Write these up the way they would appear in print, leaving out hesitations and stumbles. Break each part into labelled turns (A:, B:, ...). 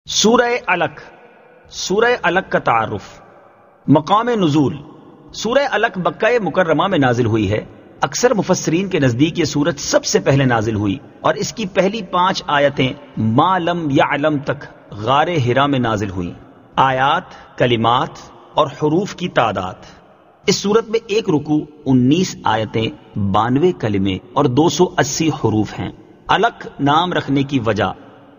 A: سورہ علق، سورہ علق کا تعارف، مقام نزول۔ سورہ علق مکہ مکرمہ میں نازل ہوئی ہے۔ اکثر مفسرین کے نزدیک یہ سورت سب سے پہلے نازل ہوئی اور اس کی پہلی 5 آیتیں ما لم یعلم تک غار حرا میں نازل ہوئیں۔ آیات، کلمات اور حروف کی تعداد: اس سورت میں 1 رکوع، 19 آیتیں، 92 کلمے اور 280 حروف ہیں۔ علق نام رکھنے کی وجہ: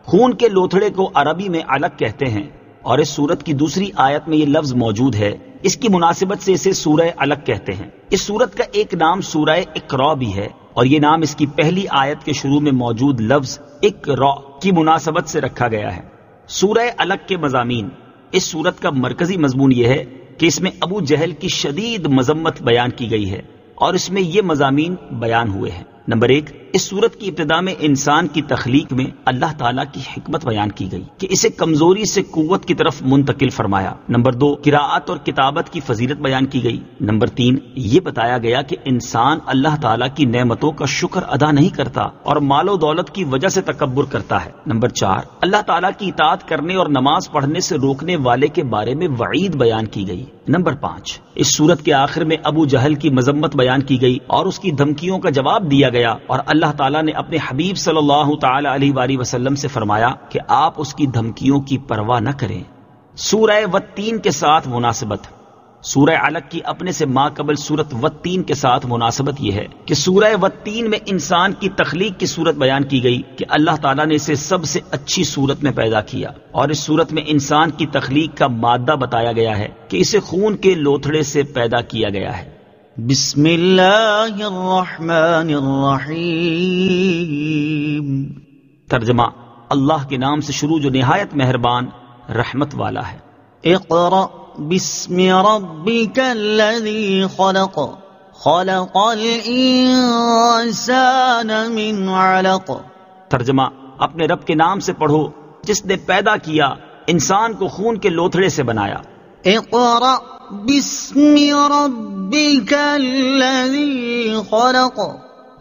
A: خون کے لوتھڑے کو عربی میں علق کہتے ہیں اور اس سورت کی دوسری آیت میں یہ لفظ موجود ہے، اس کی مناسبت سے اسے سورہ علق کہتے ہیں۔ اس سورت کا ایک نام سورہ اقرا بھی ہے اور یہ نام اس کی پہلی آیت کے شروع میں موجود لفظ اقرا کی مناسبت سے رکھا گیا ہے۔ سورہ علق کے مضامین: اس سورت کا مرکزی مضمون یہ ہے کہ اس میں ابو جہل کی شدید مذمت بیان کی گئی ہے اور اس میں یہ مضامین بیان ہوئے ہیں۔ نمبر 1، اس سورت کی ابتدا میں انسان کی تخلیق میں اللہ تعالیٰ کی حکمت بیان کی گئی کہ اسے کمزوری سے قوت کی طرف منتقل فرمایا۔ نمبر 2، قراءت اور کتابت کی فضیلت بیان کی گئی۔ نمبر 3، یہ بتایا گیا کہ انسان اللہ تعالیٰ کی نعمتوں کا شکر ادا نہیں کرتا اور مال و دولت کی وجہ سے تکبر کرتا ہے۔ نمبر 4، اللہ تعالیٰ کی اطاعت کرنے اور نماز پڑھنے سے روکنے والے کے بارے میں وعید بیان کی گئی۔ نمبر 5، اس سورت کے آخر میں ابو جہل کی مذمت بیان کی گئی اور اس کی دھمکیوں کا جواب دیا گیا اور اللہ تعالیٰ نے اپنے حبیب صلی اللہ تعالی علیہ وآلہ وسلم سے فرمایا کہ آپ اس کی دھمکیوں کی پرواہ نہ کریں۔ سورہ والتین کے ساتھ مناسبت: سورہ علق کی اپنے سے ما قبل سورت والتین کے ساتھ مناسبت یہ ہے کہ سورہ والتین میں انسان کی تخلیق کی صورت بیان کی گئی کہ اللہ تعالیٰ نے اسے سب سے اچھی صورت میں پیدا کیا، اور اس صورت میں انسان کی تخلیق کا مادہ بتایا گیا ہے کہ اسے خون کے لوتھڑے سے پیدا کیا گیا ہے۔
B: بسم اللہ الرحمن الرحیم۔
A: ترجمہ: اللہ کے نام سے شروع جو نہایت مہربان رحمت والا ہے۔
B: اقرأ بسم ربک الذی خلق، خلق الانسان من علق۔
A: ترجمہ: اپنے رب کے نام سے پڑھو جس نے پیدا کیا انسان کو خون کے لوتھڑے سے بنایا۔
B: اقرأ بسم ربک الذی خلق،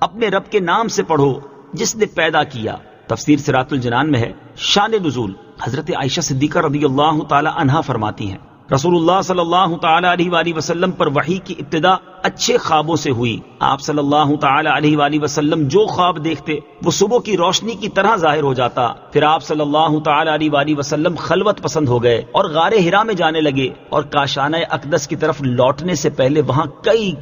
A: اپنے رب کے نام سے پڑھو جس نے پیدا کیا۔ تفسیر صراط الجنان میں ہے۔ شان نزول: حضرت عائشہ صدیقہ رضی اللہ تعالی عنہا فرماتی ہیں رسول اللہ صلی اللہ تعالی علیہ وآلہ وسلم پر وحی کی ابتدا اچھے خوابوں سے ہوئی۔ آپ صلی اللہ تعالی علیہ وآلہ وسلم جو خواب دیکھتے وہ صبح کی روشنی کی طرح ظاہر ہو جاتا۔ پھر آپ صلی اللہ تعالی علیہ وآلہ وسلم خلوت پسند ہو گئے اور غار حرا میں جانے لگے اور کاشانہ اقدس کی طرف لوٹنے سے پہلے وہاں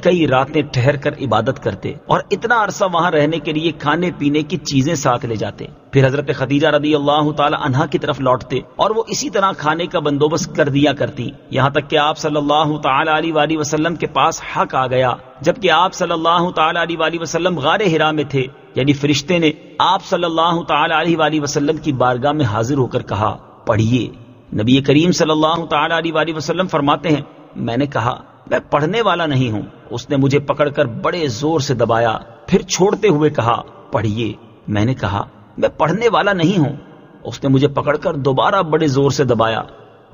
A: کئی راتیں ٹھہر کر عبادت کرتے اور اتنا عرصہ وہاں رہنے کے لیے کھانے پینے کی چیزیں ساتھ لے جاتے۔ پھر حضرت خدیجہ رضی اللہ تعالی عنہا کی طرف لوٹتے اور وہ اسی طرح کھانے کا بندوبست کر دیا کرتی، یہاں تک کہ آپ صلی اللہ تعالی علیہ وآلہ وسلم کے پاس حق آ گیا جبکہ آپ صلی اللہ تعالی علیہ وآلہ وسلم غار حرا میں تھے، یعنی فرشتے نے آپ صلی اللہ تعالی علیہ وآلہ وسلم کی بارگاہ میں حاضر ہو کر کہا پڑھیے۔ نبی کریم صلی اللہ تعالی علیہ وآلہ وسلم فرماتے ہیں میں نے کہا میں پڑھنے والا نہیں ہوں۔ اس نے مجھے پکڑ کر بڑے زور سے دبایا، پھر چھوڑتے ہوئے کہا پڑھیے۔ میں نے کہا میں پڑھنے والا نہیں ہوں۔ اس نے مجھے پکڑ کر دوبارہ بڑے زور سے دبایا،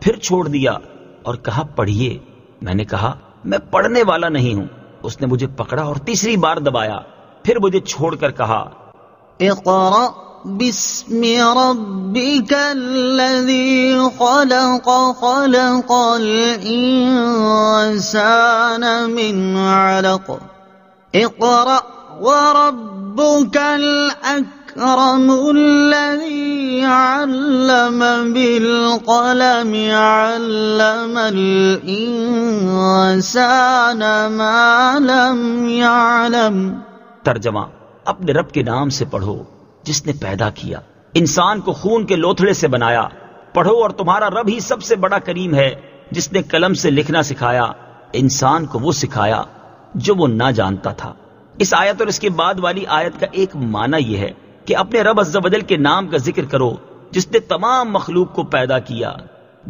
A: پھر چھوڑ دیا اور کہا پڑھیے۔ میں نے کہا میں پڑھنے والا نہیں ہوں۔ اس نے مجھے پکڑا اور تیسری بار دبایا، پھر مجھے چھوڑ کر کہا
B: اقرأ بسم ربک الذی خلق، خلق الانسان من علق، اقرأ وربک الاکرم الذی علم بالقلم، علم الانسان ما لم يعلم۔
A: ترجمہ: اپنے رب کے نام سے پڑھو جس نے پیدا کیا انسان کو خون کے لوتھڑے سے بنایا۔ پڑھو اور تمہارا رب ہی سب سے بڑا کریم ہے جس نے قلم سے لکھنا سکھایا، انسان کو وہ سکھایا جو وہ نہ جانتا تھا۔ اس آیت اور اس کے بعد والی آیت کا ایک معنی یہ ہے کہ اپنے رب عز و جل کے نام کا ذکر کرو جس نے تمام مخلوق کو پیدا کیا۔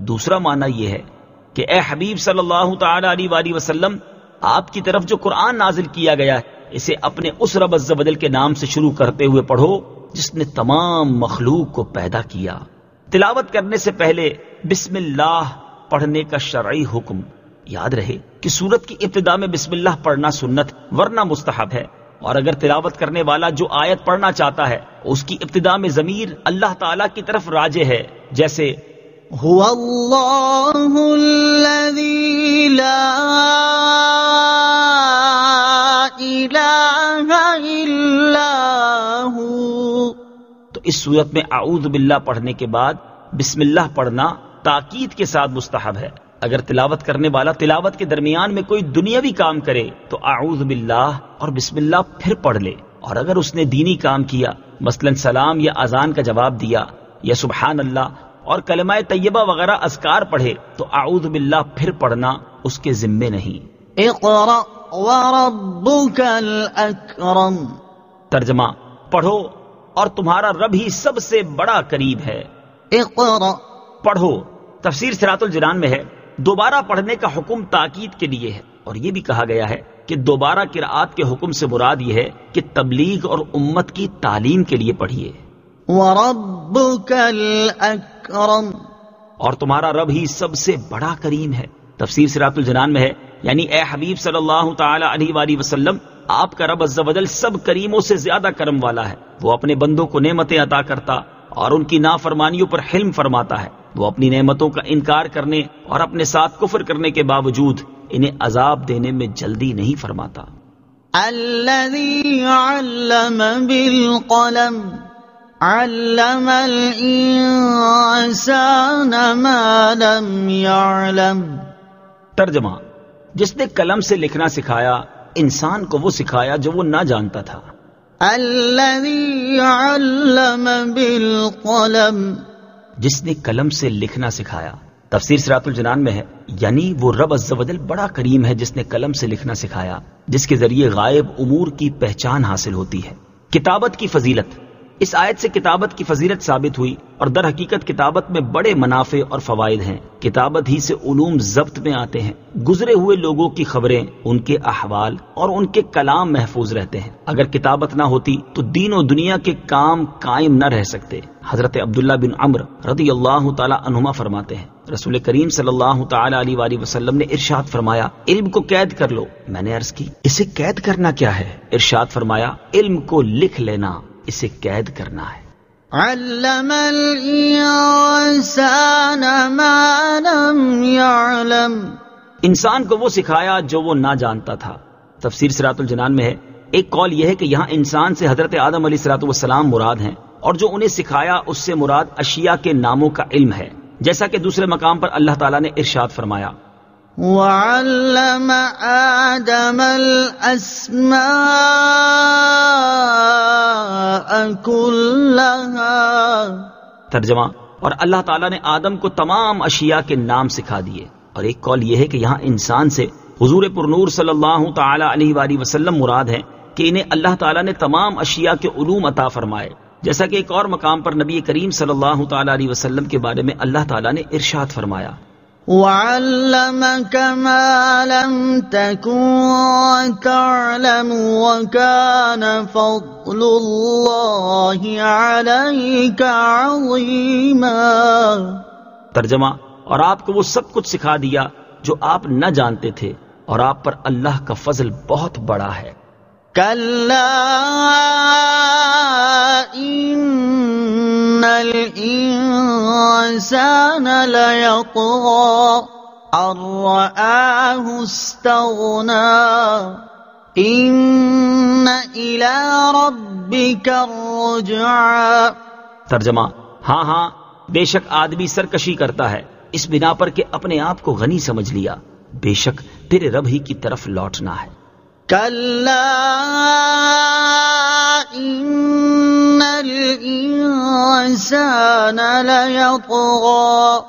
A: دوسرا معنی یہ ہے کہ اے حبیب صلی اللہ تعالی علیہ وآلہ وسلم، آپ کی طرف جو قرآن نازل کیا گیا ہے اسے اپنے اس رب عز و جل کے نام سے شروع کرتے ہوئے پڑھو جس نے تمام مخلوق کو پیدا کیا۔ تلاوت کرنے سے پہلے بسم اللہ پڑھنے کا شرعی حکم۔ یاد رہے کہ سورت کی ابتدا میں بسم اللہ پڑھنا سنت ورنہ مستحب ہے، اور اگر تلاوت کرنے والا جو آیت پڑھنا چاہتا ہے اس کی ابتدا میں ضمیر اللہ تعالیٰ کی طرف راجع ہے، جیسے
B: هو اللہ الذی لا الہ الا ہو۔
A: تو اس صورت میں اعوذ باللہ پڑھنے کے بعد بسم اللہ پڑھنا تاکید کے ساتھ مستحب ہے۔ اگر تلاوت کرنے والا تلاوت کے درمیان میں کوئی دنیاوی کام کرے تو اعوذ باللہ اور بسم اللہ پھر پڑھ لے، اور اگر اس نے دینی کام کیا مثلا سلام یا اذان کا جواب دیا یا سبحان اللہ اور کلمہ طیبہ وغیرہ اذکار پڑھے تو اعوذ باللہ پھر پڑھنا اس کے ذمے نہیں۔
B: اقرأ وربک الاکرم۔
A: ترجمہ، پڑھو اور تمہارا رب ہی سب سے بڑا قریب ہے۔
B: اقرأ،
A: پڑھو۔ تفسیر صراط الجنان میں ہے دوبارہ پڑھنے کا حکم تاکید کے لیے ہے، اور یہ بھی کہا گیا ہے کہ دوبارہ قرآت کے حکم سے مراد یہ ہے کہ تبلیغ اور امت کی تعلیم کے لیے پڑھیے۔
B: وربک الاکرم،
A: اور تمہارا رب ہی سب سے بڑا کریم ہے۔ تفسیر صراط الجنان میں ہے یعنی اے حبیب صلی اللہ تعالی علیہ وآلہ وسلم، آپ کا رب عز و جل سب کریموں سے زیادہ کرم والا ہے۔ وہ اپنے بندوں کو نعمتیں عطا کرتا اور ان کی نافرمانیوں پر حلم فرماتا ہے۔ وہ اپنی نعمتوں کا انکار کرنے اور اپنے ساتھ کفر کرنے کے باوجود انہیں عذاب دینے میں جلدی نہیں فرماتا۔
B: الذی علم بالقلم علم الانسان ما لم يعلم۔
A: ترجمہ، جس نے قلم سے لکھنا سکھایا انسان کو وہ سکھایا جو وہ نہ جانتا تھا۔
B: الذی علم بالقلم،
A: جس نے قلم سے لکھنا سکھایا۔ تفسیر صراط الجنان میں ہے یعنی وہ رب عز و جل بڑا کریم ہے جس نے قلم سے لکھنا سکھایا، جس کے ذریعے غائب امور کی پہچان حاصل ہوتی ہے۔ کتابت کی فضیلت۔ اس آیت سے کتابت کی فضیلت ثابت ہوئی، اور در حقیقت کتابت میں بڑے منافع اور فوائد ہیں۔ کتابت ہی سے علوم ضبط میں آتے ہیں، گزرے ہوئے لوگوں کی خبریں، ان کے احوال اور ان کے کلام محفوظ رہتے ہیں۔ اگر کتابت نہ ہوتی تو دین و دنیا کے کام قائم نہ رہ سکتے۔ حضرت عبداللہ بن عمرو رضی اللہ تعالی عنہما فرماتے ہیں رسول کریم صلی اللہ تعالی علیہ وآلہ وسلم نے ارشاد فرمایا علم کو قید کر لو۔ میں نے عرض کی اسے قید کرنا کیا ہے؟ ارشاد فرمایا علم کو لکھ لینا، اسے قید کرنا ہے۔
B: علم الانسان ما لم يعلم،
A: انسان کو وہ سکھایا جو وہ نہ جانتا تھا۔ تفسیر صراط الجنان میں ہے ایک قول یہ ہے کہ یہاں انسان سے حضرت آدم علیہ الصلوۃ والسلام مراد ہیں، اور جو انہیں سکھایا اس سے مراد اشیاء کے ناموں کا علم ہے، جیسا کہ دوسرے مقام پر اللہ تعالیٰ نے ارشاد فرمایا
B: وعلم آدم الأسماء كلها۔
A: ترجمہ، اور اللہ تعالیٰ نے آدم کو تمام اشیاء کے نام سکھا دیے۔ اور ایک قول یہ ہے کہ یہاں انسان سے حضور پرنور صلی اللہ تعالی علیہ وآلہ وسلم مراد ہے کہ انہیں اللہ تعالیٰ نے تمام اشیاء کے علوم عطا فرمائے، جیسا کہ ایک اور مقام پر نبی کریم صلی اللہ تعالی علیہ وسلم کے بارے میں اللہ تعالیٰ نے ارشاد فرمایا
B: وعلمك ما لم تكن تعلم وكان فضل الله عليك عظيما۔
A: ترجمہ، اور آپ کو وہ سب کچھ سکھا دیا جو آپ نہ جانتے تھے، اور آپ پر اللہ کا فضل بہت بڑا ہے۔
B: كلا إن الإنسان ليطغى أن رآه استغنى إن إلى ربك الرجعى۔
A: ترجمہ، ہاں ہاں بے شک آدمی سرکشی کرتا ہے اس بنا پر کہ اپنے آپ کو غنی سمجھ لیا، بے شک تیرے رب ہی کی طرف لوٹنا ہے۔
B: كلا إن الإنسان ليطغى،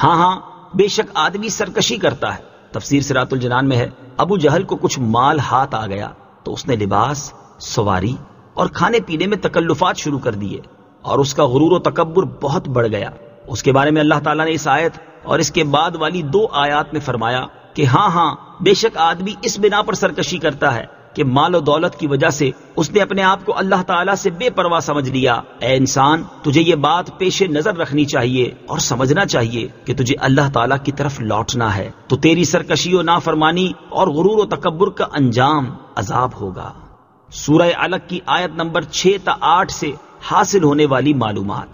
A: ہاں ہاں بے شک آدمی سرکشی کرتا ہے۔ تفسیر صراط الجنان میں ہے ابو جہل کو کچھ مال ہاتھ آ گیا تو اس نے لباس، سواری اور کھانے پینے میں تکلفات شروع کر دیے، اور اس کا غرور و تکبر بہت بڑھ گیا۔ اس کے بارے میں اللہ تعالیٰ نے اس آیت اور اس کے بعد والی 2 آیات میں فرمایا کہ ہاں ہاں بے شک آدمی اس بنا پر سرکشی کرتا ہے کہ مال و دولت کی وجہ سے اس نے اپنے آپ کو اللہ تعالیٰ سے بے پرواہ سمجھ لیا۔ اے انسان، تجھے یہ بات پیش نظر رکھنی چاہیے اور سمجھنا چاہیے کہ تجھے اللہ تعالیٰ کی طرف لوٹنا ہے، تو تیری سرکشی و نافرمانی اور غرور و تکبر کا انجام عذاب ہوگا۔ سورہ علق کی آیت نمبر 6 تا 8 سے حاصل ہونے والی معلومات۔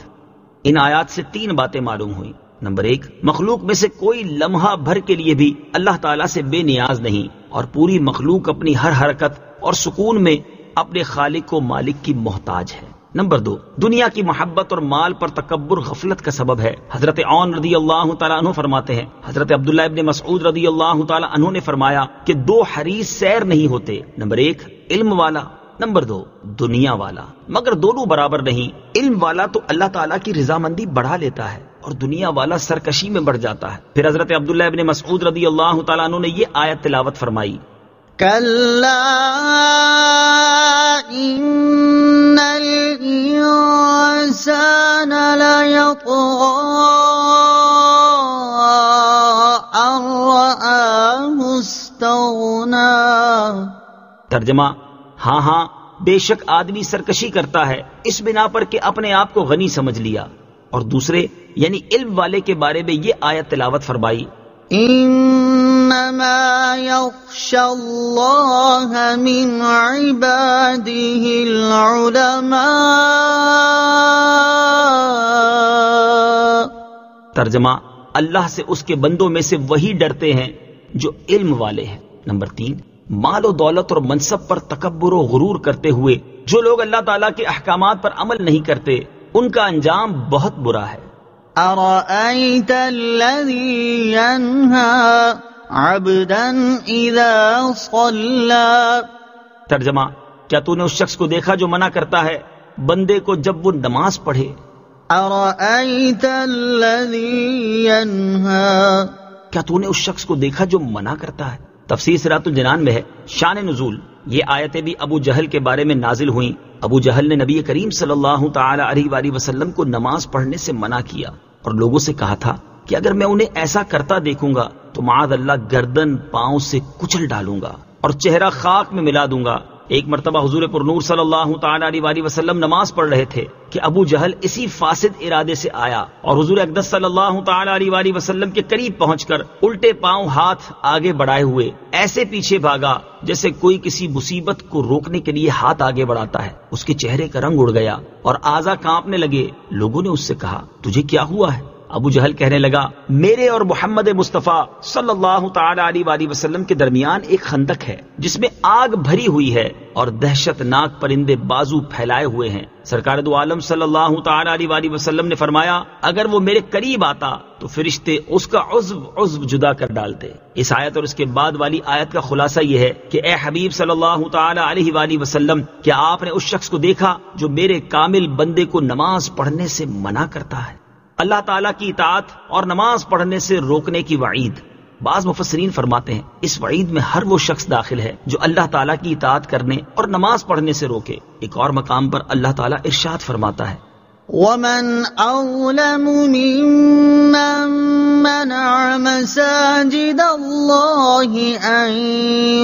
A: ان آیات سے 3 باتیں معلوم ہوئیں۔ نمبر 1، مخلوق میں سے کوئی لمحہ بھر کے لیے بھی اللہ تعالیٰ سے بے نیاز نہیں، اور پوری مخلوق اپنی ہر حرکت اور سکون میں اپنے خالق و مالک کی محتاج ہے۔ نمبر 2، دنیا کی محبت اور مال پر تکبر غفلت کا سبب ہے۔ حضرت عون رضی اللہ تعالیٰ عنہ فرماتے ہیں، حضرت عبداللہ ابن مسعود رضی اللہ تعالیٰ عنہ نے فرمایا کہ 2 حریص سیر نہیں ہوتے، نمبر 1 علم والا، نمبر 2 دنیا والا، مگر دونوں برابر نہیں۔ علم والا تو اللہ تعالیٰ کی رضامندی بڑھا لیتا ہے اور دنیا والا سرکشی میں بڑھ جاتا ہے۔ پھر حضرت عبداللہ ابن مسعود رضی اللہ تعالیٰ عنہ نے یہ آیت تلاوت فرمائی،
B: كلا إن الإنسان ليطغى أن رآه استغنى۔
A: ترجمہ، ہاں بے شک آدمی سرکشی کرتا ہے اس بنا پر کہ اپنے آپ کو غنی سمجھ لیا۔ اور دوسرے یعنی علم والے کے بارے میں یہ آیت تلاوت فرمائی،
B: انما يخشى الله من عباده العلماء۔
A: ترجمہ، اللہ سے اس کے بندوں میں سے وہی ڈرتے ہیں جو علم والے ہیں۔ نمبر 3، مال و دولت اور منصب پر تکبر و غرور کرتے ہوئے جو لوگ اللہ تعالیٰ کے احکامات پر عمل نہیں کرتے ان کا انجام بہت برا ہے۔
B: أرأيت الذي ينهى عبدا إذا صلى۔
A: ترجمہ، کیا تو نے اس شخص کو دیکھا جو منع کرتا ہے بندے کو جب وہ نماز پڑھے؟
B: أرأيت الذي ينهى،
A: کیا تو نے اس شخص کو دیکھا جو منع کرتا ہے؟ تفسیر صراط الجنان میں ہے، شان نزول، یہ آیتیں بھی ابو جہل کے بارے میں نازل ہوئیں۔ ابو جہل نے نبی کریم صلی اللہ تعالی علیہ وآلہ وسلم کو نماز پڑھنے سے منع کیا اور لوگوں سے کہا تھا کہ اگر میں انہیں ایسا کرتا دیکھوں گا تو معاذ اللہ گردن پاؤں سے کچل ڈالوں گا اور چہرہ خاک میں ملا دوں گا۔ ایک مرتبہ حضور پر نور صلی اللہ تعالی علیہ وآلہ وسلم نماز پڑھ رہے تھے کہ ابو جہل اسی فاسد ارادے سے آیا اور حضور اقدس صلی اللہ تعالی علیہ وآلہ وسلم کے قریب پہنچ کر الٹے پاؤں ہاتھ آگے بڑھائے ہوئے ایسے پیچھے بھاگا جیسے کوئی کسی مصیبت کو روکنے کے لیے ہاتھ آگے بڑھاتا ہے۔ اس کے چہرے کا رنگ اڑ گیا اور اعضاء کانپنے لگے۔ لوگوں نے اس سے کہا، تجھے کیا ہوا ہے؟ ابو جہل کہنے لگا، میرے اور محمد مصطفیٰ صلی اللہ تعالی علیہ وآلہ وسلم کے درمیان ایک خندق ہے جس میں آگ بھری ہوئی ہے اور دہشت ناک پرندے بازو پھیلائے ہوئے ہیں۔ سرکار دو عالم صلی اللہ تعالی علیہ وآلہ وسلم نے فرمایا، اگر وہ میرے قریب آتا تو فرشتے اس کا عضو جدا کر ڈالتے۔ اس آیت اور اس کے بعد والی آیت کا خلاصہ یہ ہے کہ اے حبیب صلی اللہ تعالی علیہ وآلہ وسلم، کیا آپ نے اس شخص کو دیکھا جو میرے کامل بندے کو نماز پڑھنے سے منع کرتا ہے؟ اللہ تعالیٰ کی اطاعت اور نماز پڑھنے سے روکنے کی وعید۔ بعض مفسرین فرماتے ہیں اس وعید میں ہر وہ شخص داخل ہے جو اللہ تعالیٰ کی اطاعت کرنے اور نماز پڑھنے سے روکے۔ ایک اور مقام پر اللہ تعالیٰ ارشاد فرماتا ہے،
B: وَمَنْ أَظْلَمُ مِمَّن مَّنَعَ مَسَاجِدَ اللَّهِ أَن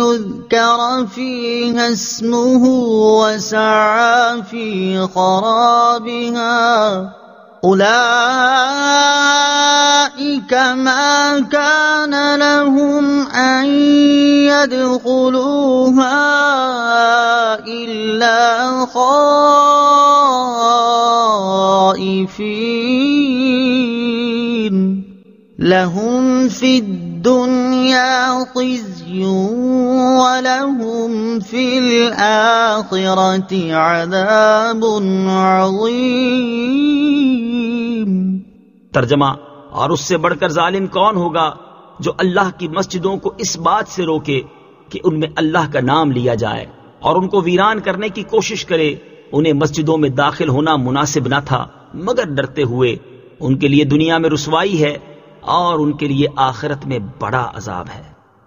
B: يُذْكَرَ فِيهَا اسْمُهُ وَسَعَىٰ فِي خَرَابِهَا أولئك ما كان لهم أن يدخلوها إلا خائفين لهم في الدنيا خزي ولهم في الآخرة عذاب عظيم۔
A: ترجمہ، اور اس سے بڑھ کر ظالم کون ہوگا جو اللہ کی مسجدوں کو اس بات سے روکے کہ ان میں اللہ کا نام لیا جائے اور ان کو ویران کرنے کی کوشش کرے۔ انہیں مسجدوں میں داخل ہونا مناسب نہ تھا مگر ڈرتے ہوئے ان کے لیے دنیا میں رسوائی ہے اور ان کے لیے آخرت میں بڑا عذاب ہے۔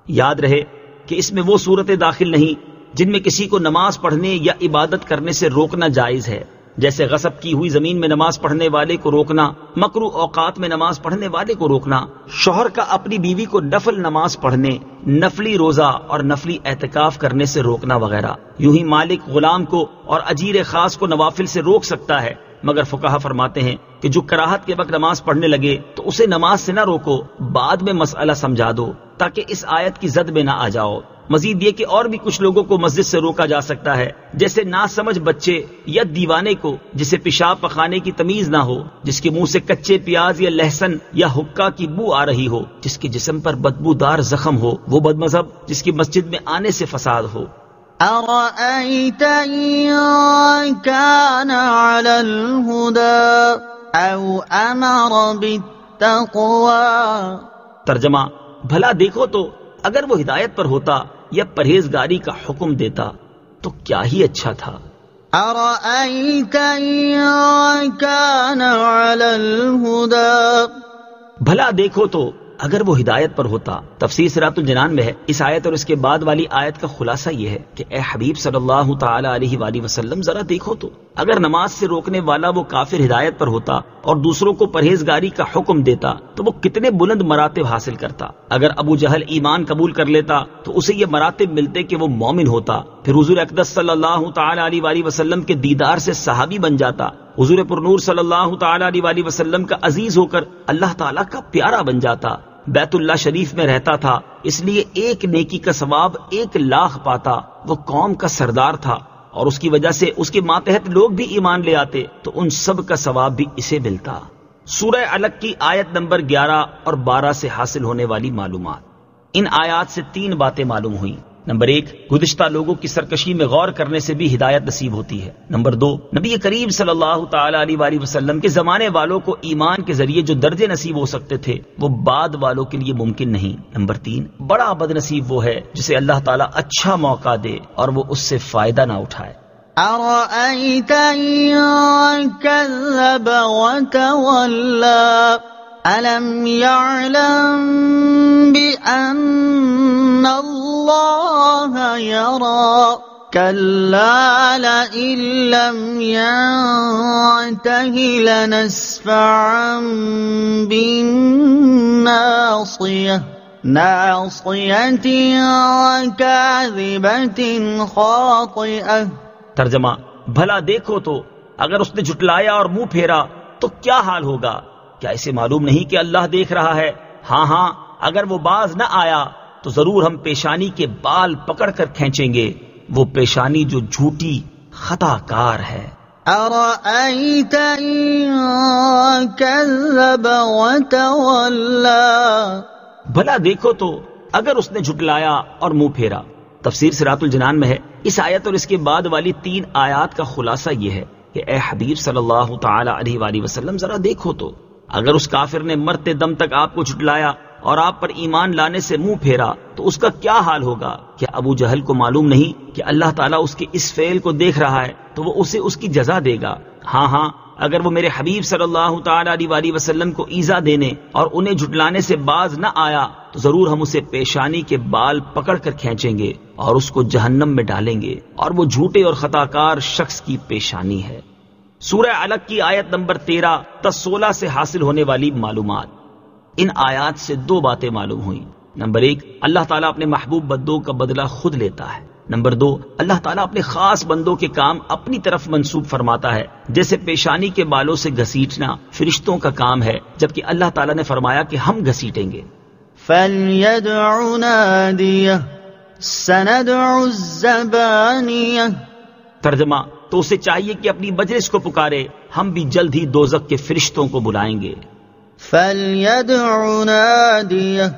A: یاد رہے کہ اس میں وہ صورتیں داخل نہیں جن میں کسی کو نماز پڑھنے یا عبادت کرنے سے روکنا جائز ہے، جیسے غصب کی ہوئی زمین میں نماز پڑھنے والے کو روکنا، مکروہ اوقات میں نماز پڑھنے والے کو روکنا، شوہر کا اپنی بیوی کو نفل نماز پڑھنے، نفلی روزہ اور نفلی اعتکاف کرنے سے روکنا وغیرہ۔ یوں ہی مالک غلام کو اور اجیر خاص کو نوافل سے روک سکتا ہے، مگر فقہا فرماتے ہیں کہ جو کراہت کے وقت نماز پڑھنے لگے تو اسے نماز سے نہ روکو، بعد میں مسئلہ سمجھا دو تاکہ اس آیت کی زد میں نہ آ جاؤ۔ مزید یہ کہ اور بھی کچھ لوگوں کو مسجد سے روکا جا سکتا ہے، جیسے ناسمجھ بچے یا دیوانے کو جسے پیشاب پخانے کی تمیز نہ ہو، جس کے منہ سے کچے پیاز یا لہسن یا حکا کی بو آ رہی ہو، جس کے جسم پر بدبودار زخم ہو، وہ بد مذہب جس کی مسجد میں آنے سے فساد ہو۔
B: أرأيت إن كان على الهدى أو أمر بالتقوى۔
A: ترجمہ، بھلا دیکھو تو اگر وہ ہدایت پر ہوتا یا پرہیزگاری کا حکم دیتا تو کیا ہی اچھا تھا۔
B: أرأيت إن كان على الهدى،
A: بھلا دیکھو تو اگر وہ ہدایت پر ہوتا۔ تفسیر صراط الجنان میں ہے، اس آیت اور اس کے بعد والی آیت کا خلاصہ یہ ہے کہ اے حبیب صلی اللہ تعالی علیہ وآلہ وسلم، ذرا دیکھو تو اگر نماز سے روکنے والا وہ کافر ہدایت پر ہوتا اور دوسروں کو پرہیزگاری کا حکم دیتا تو وہ کتنے بلند مراتب حاصل کرتا۔ اگر ابو جہل ایمان قبول کر لیتا تو اسے یہ مراتب ملتے کہ وہ مومن ہوتا، پھر حضور اقدس صلی اللہ تعالی علیہ وآلہ وسلم کے دیدار سے صحابی بن جاتا، حضور پر نور صلی اللہ تعالی علیہ وآلہ وسلم کا عزیز ہو کر اللہ تعالیٰ کا پیارا بن جاتا، بیت اللہ شریف میں رہتا تھا، اس لیے ایک نیکی کا ثواب 1,00,000 پاتا، وہ قوم کا سردار تھا اور اس کی وجہ سے اس کے ماتحت لوگ بھی ایمان لے آتے تو ان سب کا ثواب بھی اسے ملتا۔ سورہ علق کی آیت نمبر 11 اور 12 سے حاصل ہونے والی معلومات۔ ان آیات سے 3 باتیں معلوم ہوئیں۔ نمبر 1، گزشتہ لوگوں کی سرکشی میں غور کرنے سے بھی ہدایت نصیب ہوتی ہے۔ نمبر 2، نبی کریم صلی اللہ تعالی علیہ وآلہ وسلم کے زمانے والوں کو ایمان کے ذریعے جو درجے نصیب ہو سکتے تھے وہ بعد والوں کے لیے ممکن نہیں۔ نمبر 3، بڑا بد نصیب وہ ہے جسے اللہ تعالیٰ اچھا موقع دے اور وہ اس سے فائدہ نہ اٹھائے۔
B: أرأيت إن كذب وتولى ألم يعلم بأن الله يرى كلا لئن لم ينته لنسفعا بالناصية ناصية كاذبة خاطئة۔
A: ترجمہ، بھلا دیکھو تو اگر اس نے جھٹلایا اور منہ پھیرا تو کیا حال ہوگا؟ کیا اسے معلوم نہیں کہ اللہ دیکھ رہا ہے؟ ہاں، اگر وہ باز نہ آیا تو ضرور ہم پیشانی کے بال پکڑ کر کھینچیں گے، وہ پیشانی جو جھوٹی خطا کار ہے۔
B: أرأيت إن كذب وتولى،
A: بھلا دیکھو تو اگر اس نے جھٹلایا اور منہ پھیرا۔ تفسیر صراط الجنان میں ہے، اس آیت اور اس کے بعد والی 3 آیات کا خلاصہ یہ ہے کہ اے حبیب صلی اللہ تعالی علیہ وآلہ وسلم، ذرا دیکھو تو اگر اس کافر نے مرتے دم تک آپ کو جھٹلایا اور آپ پر ایمان لانے سے منہ پھیرا تو اس کا کیا حال ہوگا؟ کیا ابو جہل کو معلوم نہیں کہ اللہ تعالیٰ اس کے اس فعل کو دیکھ رہا ہے تو وہ اسے اس کی جزا دے گا؟ ہاں، اگر وہ میرے حبیب صلی اللہ تعالی علیہ وآلہ وسلم کو ایذا دینے اور انہیں جھٹلانے سے باز نہ آیا تو ضرور ہم اسے پیشانی کے بال پکڑ کر کھینچیں گے اور اس کو جہنم میں ڈالیں گے، اور وہ جھوٹے اور خطا کار شخص کی پیشانی ہے۔ سورہ علق کی آیت نمبر 13 تا 16 سے حاصل ہونے والی معلومات۔ ان آیات سے 2 باتیں معلوم ہوئیں۔ نمبر 1، اللہ تعالیٰ اپنے محبوب بندوں کا بدلہ خود لیتا ہے۔ نمبر 2، اللہ تعالیٰ اپنے خاص بندوں کے کام اپنی طرف منسوب فرماتا ہے، جیسے پیشانی کے بالوں سے گھسیٹنا فرشتوں کا کام ہے، جبکہ اللہ تعالیٰ نے فرمایا کہ ہم گھسیٹیں گے۔
B: فَلْيَدْعُ نَادِيَهُ سَنَدْعُ الزَّبَانِيَةَ۔
A: ترجمہ، تو اسے چاہیے کہ اپنی مجلس کو پکارے، ہم بھی جلد ہی دوزخ کے فرشتوں کو بلائیں گے۔
B: فَلْيَدْعُ نَادِيَهُ،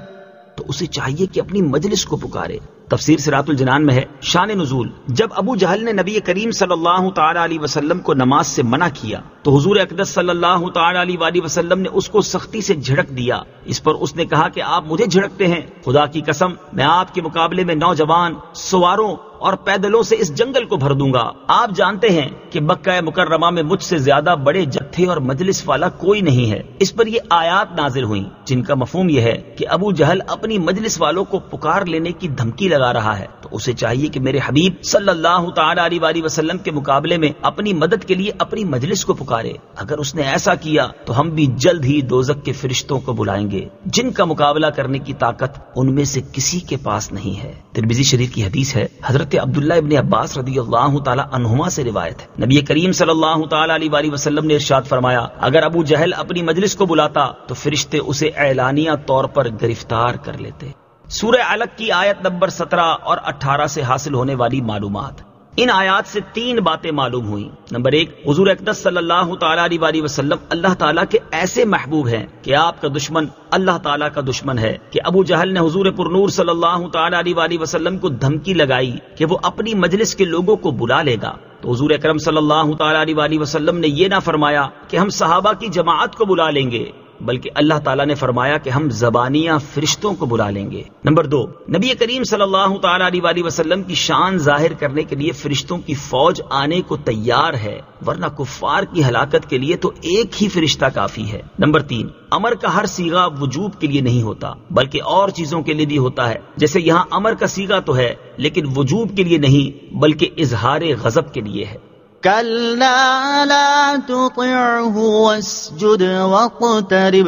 A: تو اسے چاہیے کہ اپنی مجلس کو پکارے۔ تفسیر صراط الجنان میں ہے، شان نزول، جب ابو جہل نے نبی کریم صلی اللہ تعالی علیہ وسلم کو نماز سے منع کیا تو حضور اقدس صلی اللہ تعالی علیہ وآلہ وسلم نے اس کو سختی سے جھڑک دیا۔ اس پر اس نے کہا کہ آپ مجھے جھڑکتے ہیں، خدا کی قسم میں آپ کے مقابلے میں نوجوان، سواروں اور پیدلوں سے اس جنگل کو بھر دوں گا۔ آپ جانتے ہیں کہ مکہ مکرمہ میں مجھ سے زیادہ بڑے جتھے اور مجلس والا کوئی نہیں ہے۔ اس پر یہ آیات نازل ہوئیں جن کا مفہوم یہ ہے کہ ابو جہل اپنی مجلس والوں کو پکار لینے کی دھمکی لگا رہا ہے، تو اسے چاہیے کہ میرے حبیب صلی اللہ تعالی علیہ وآلہ وسلم کے مقابلے میں اپنی مدد کے لیے اپنی مجلس کو پکارے۔ اگر اس نے ایسا کیا تو ہم بھی جلد ہی دوزخ کے فرشتوں کو بلائیں گے، جن کا مقابلہ کرنے کی طاقت ان میں سے کسی کے پاس نہیں ہے۔ ترمذی شریف کی حدیث ہے، حضرت عبداللہ ابن عباس رضی اللہ تعالی عنہما سے روایت ہے، نبی کریم صلی اللہ تعالی علیہ وآلہ وسلم نے ارشاد فرمایا، اگر ابو جہل اپنی مجلس کو بلاتا تو فرشتے اسے اعلانیہ طور پر گرفتار کر لیتے۔ سورہ علق کی آیت نمبر 17 اور 18 سے حاصل ہونے والی معلومات۔ ان آیات سے 3 باتیں معلوم ہوئیں۔ نمبر 1، حضور اقدس صلی اللہ تعالیٰ علیہ وسلم اللہ تعالیٰ کے ایسے محبوب ہیں کہ آپ کا دشمن اللہ تعالیٰ کا دشمن ہے، کہ ابو جہل نے حضور پرنور صلی اللہ تعالیٰ علیہ وسلم کو دھمکی لگائی کہ وہ اپنی مجلس کے لوگوں کو بلا لے گا، تو حضور اکرم صلی اللہ تعالیٰ علیہ وسلم نے یہ نہ فرمایا کہ ہم صحابہ کی جماعت کو بلا لیں گے، بلکہ اللہ تعالیٰ نے فرمایا کہ ہم زبانیہ فرشتوں کو بلا لیں گے۔ نمبر 2، نبی کریم صلی اللہ تعالیٰ علیہ وسلم کی شان ظاہر کرنے کے لیے فرشتوں کی فوج آنے کو تیار ہے، ورنہ کفار کی ہلاکت کے لیے تو ایک ہی فرشتہ کافی ہے۔ نمبر 3، امر کا ہر صیغہ وجوب کے لیے نہیں ہوتا بلکہ اور چیزوں کے لیے بھی ہوتا ہے، جیسے یہاں امر کا صیغہ تو ہے لیکن وجوب کے لیے نہیں بلکہ اظہار غضب کے لیے ہے۔
B: كلا لا تطعه واسجد واقترب۔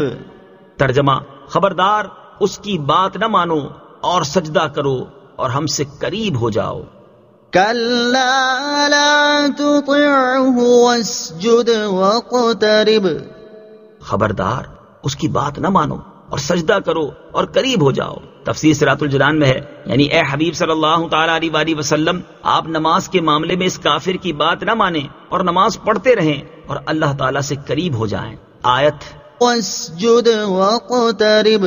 A: ترجمہ، خبردار اس کی بات نہ مانو اور سجدہ کرو اور ہم سے قریب ہو جاؤ۔
B: كلا لا تطعه واسجد واقترب۔
A: خبردار اس کی بات نہ مانو اور سجدہ کرو اور قریب ہو جاؤ۔ تفسیر صراط الجنان میں ہے، یعنی اے حبیب صلی اللہ تعالیٰ علیہ وسلم، آپ نماز کے معاملے میں اس کافر کی بات نہ مانیں اور نماز پڑھتے رہیں اور اللہ تعالیٰ سے قریب ہو جائیں۔ آیت
B: واسجد واقترب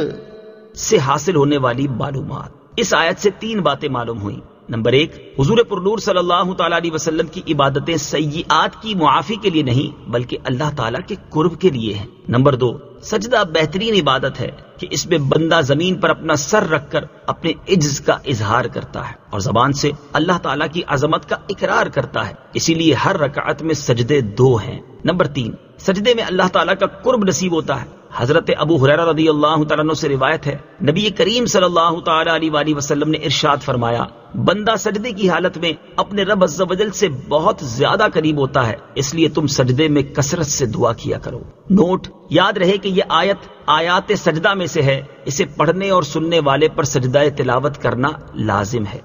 A: سے حاصل ہونے والی معلومات۔ اس آیت سے 3 باتیں معلوم ہوئیں۔ نمبر 1، حضور پرنور صلی اللہ تعالیٰ علیہ وسلم کی عبادتیں سیئات کی معافی کے لیے نہیں بلکہ اللہ تعالیٰ کے قرب کے لیے ہیں۔ نمبر 2، سجدہ بہترین عبادت ہے کہ اس میں بندہ زمین پر اپنا سر رکھ کر اپنے عجز کا اظہار کرتا ہے اور زبان سے اللہ تعالیٰ کی عظمت کا اقرار کرتا ہے، اسی لیے ہر رکعت میں سجدے 2 ہیں۔ نمبر 3، سجدے میں اللہ تعالیٰ کا قرب نصیب ہوتا ہے۔ حضرت ابو ہریرہ رضی اللہ تعالیٰ عنہ سے روایت ہے، نبی کریم صلی اللہ تعالیٰ علیہ وسلم نے ارشاد فرمایا، بندہ سجدے کی حالت میں اپنے رب عز و جل سے بہت زیادہ قریب ہوتا ہے، اس لیے تم سجدے میں کثرت سے دعا کیا کرو۔ نوٹ، یاد رہے کہ یہ آیت آیات سجدہ میں سے ہے، اسے پڑھنے اور سننے والے پر سجدہ تلاوت کرنا لازم ہے۔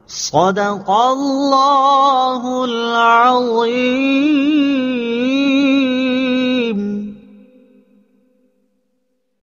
B: صدق اللہ العظیم۔